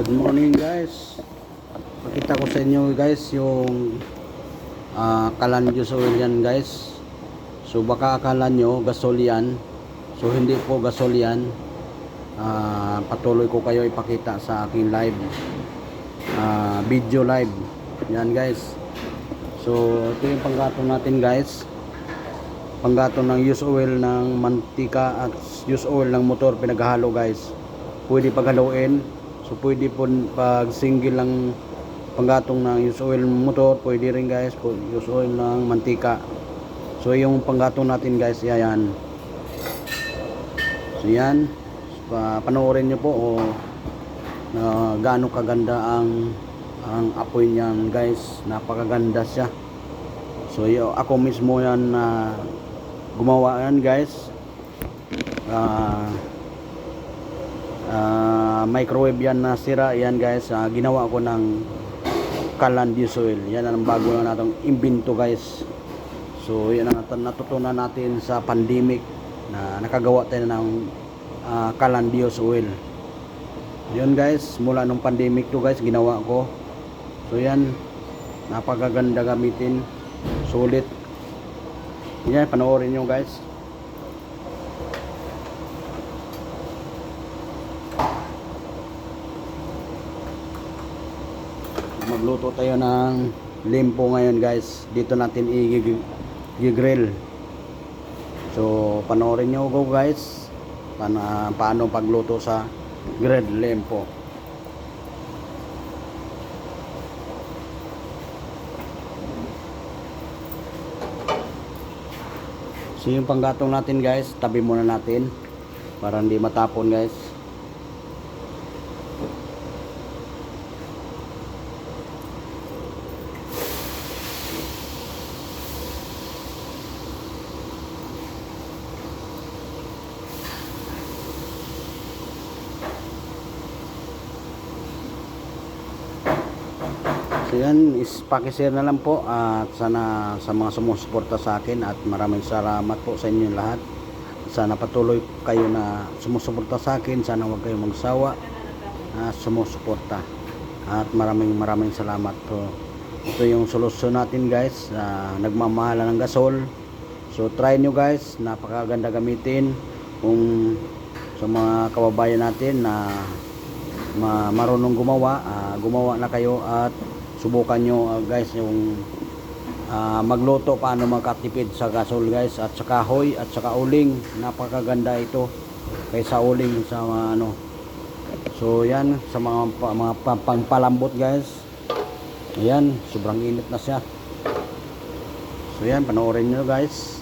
Good morning guys. Pakita ko sa inyo guys yung kalan juice oil yan guys. So baka akala nyo gasol yan. So hindi po gasol yan. Patuloy ko kayo ipakita sa aking live. Video live. Yan guys. So ito yung panggatong natin guys. Panggatong ng used oil ng mantika at used oil ng motor pinaghalo guys. Pwede paghaluin. So pwede po pag single lang panggatong ng used oil motor, pwede rin guys po used oil ng mantika. So yung panggatong natin guys, yan. So yan, panoorin nyo po na gaano kaganda ang apoy niyan guys, napakaganda siya. So ako mismo yan na gumawa yan guys. Microwave yan na sira yan guys. Ginawa ko ng kalan used oil. Yan ang bago na natong imbento guys. So yan ang natutunan natin sa pandemic na nakagawa tayo ng kalan used oil. Yun guys, mula nung pandemic to guys ginawa ko. So yan, napakaganda gamitin, sulit. Yan, panoorin nyo guys. Magluto tayo ng limpo ngayon guys. Dito natin i-grill. So panoorin nyo go guys paano pagluto sa grilled limpo. So yung panggatong natin guys, tabi muna natin para hindi matapon guys. So yan, pakishare na lang po at sana sa mga sumusuporta sa akin at maraming salamat po sa inyo lahat. Sana patuloy kayo na sumusuporta sa akin, sana huwag kayong magsawa sumusuporta at maraming salamat po. Ito yung solusyon natin guys, nagmamahala ng gasol. So try nyo guys, napakaganda gamitin. Kung sa mga kababayan natin na marunong gumawa na kayo at subukan nyo guys yung magluto paano makatipid sa gasol guys at sa kahoy at sa uling. Napakaganda ito kaysa uling sa ano. So yan sa mga pangpalambot guys. Ayan, sobrang init na siya. So yan, panoorin nyo guys.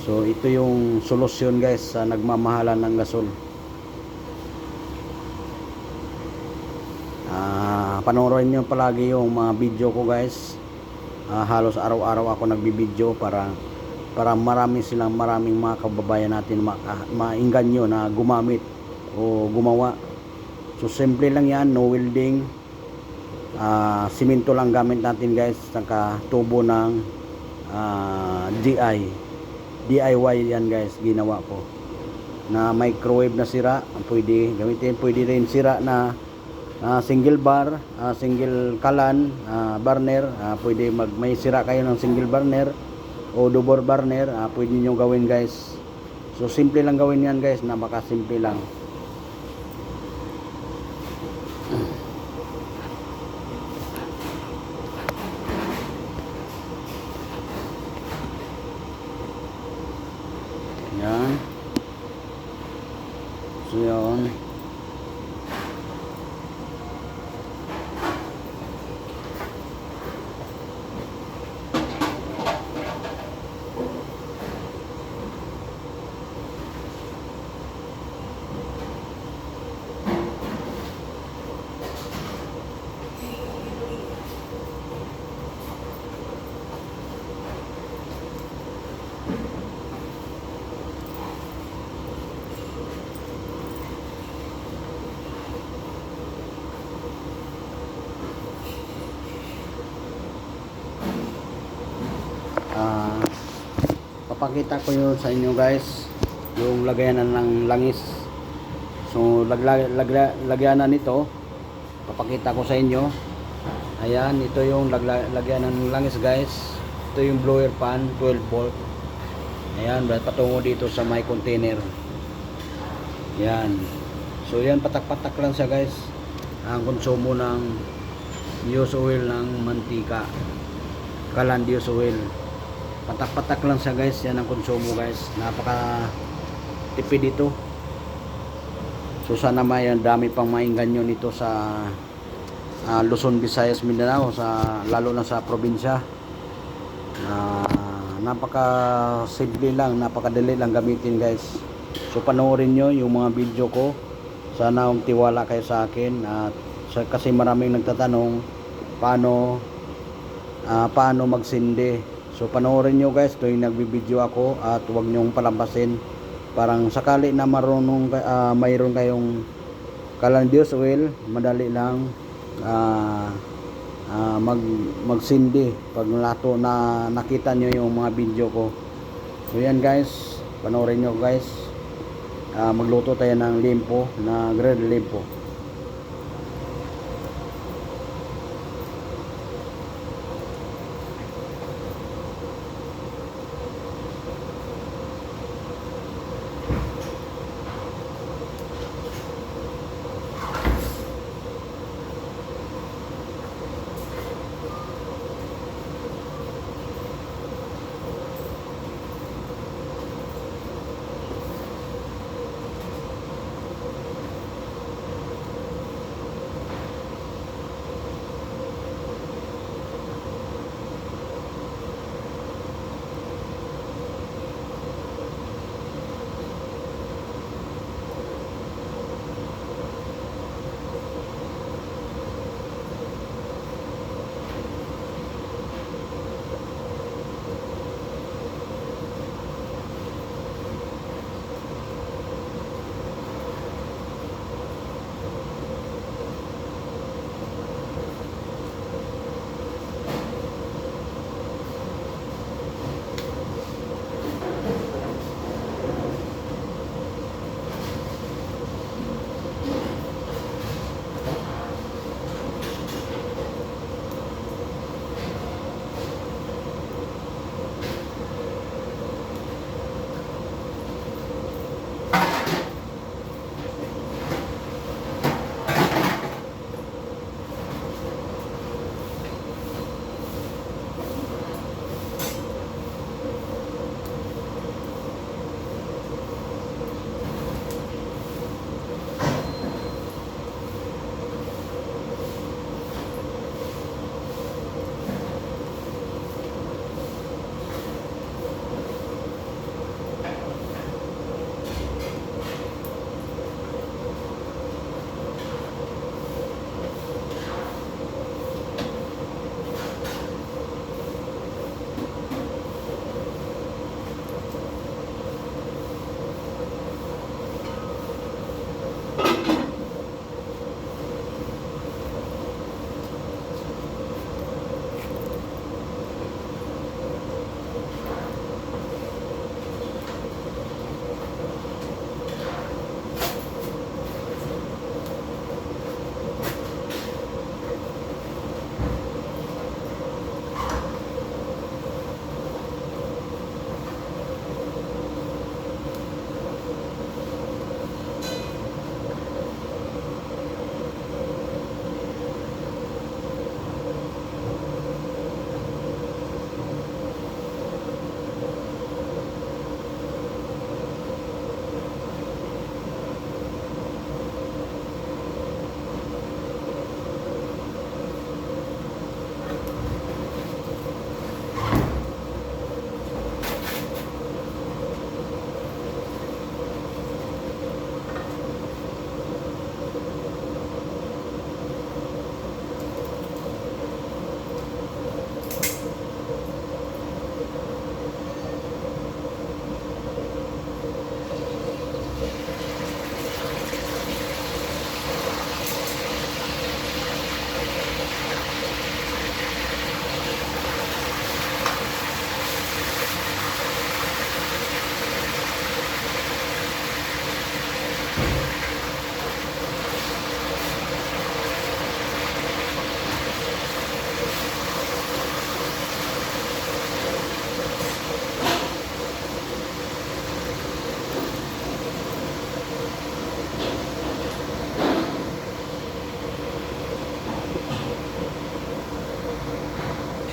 So ito yung solusyon guys sa nagmamahalan ng gasol. Panoorin nyo palagi yung mga video ko guys. Halos araw-araw ako nagbibideo para maraming mga kababayan natin mainggan nyo na gumamit o gumawa. So simple lang yan, no welding, simento lang gamit natin guys, saka tubo ng DIY yan guys, ginawa ko na microwave na sira, pwede gamitin. Pwede rin sira na single bar, single kalan, burner, pwede may sira kayo ng single burner o double burner, pwede nyo gawin guys. So simple lang gawin yan guys, napakasimple lang. Yan. So yun. Papakita ko yun sa inyo guys, yung lagayanan ng langis. So lagyanan nito papakita ko sa inyo. Ayan, ito yung lagyan ng langis guys. Ito yung blower pan 12 volt. Ayan, patungo dito sa may container. Yan. So yan, patak-patak lang siya guys. Ang konsumo ng used oil ng mantika, Kaland used oil. Patak-patak lang siya guys. Yan ang konsumo guys. Napaka tipid dito. So sana may dami pang maingganyo nito sa Luzon, Visayas, Mindanao, lalo na sa probinsya. Napaka simple lang, napakadali lang gamitin guys. So panoorin nyo yung mga video ko. Sana tiwala kayo sa akin. At kasi maraming nagtatanong paano magsindi. So panoorin nyo guys tuwing nagbibideo ako, at huwag nyong palampasin. Parang sakali na mayroon kayong Kaland used oil, madali lang magsindi pag lato na nakita nyo yung mga video ko. So yan guys, panoorin nyo guys. Magluto tayo ng limpo, na grilled limpo.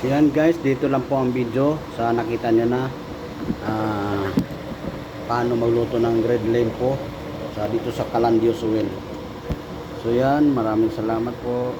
So yan guys, dito lang po ang video. Sa nakita nyo na paano magluto ng grilled lamb po dito sa Calandios Well. So yan, maraming salamat po.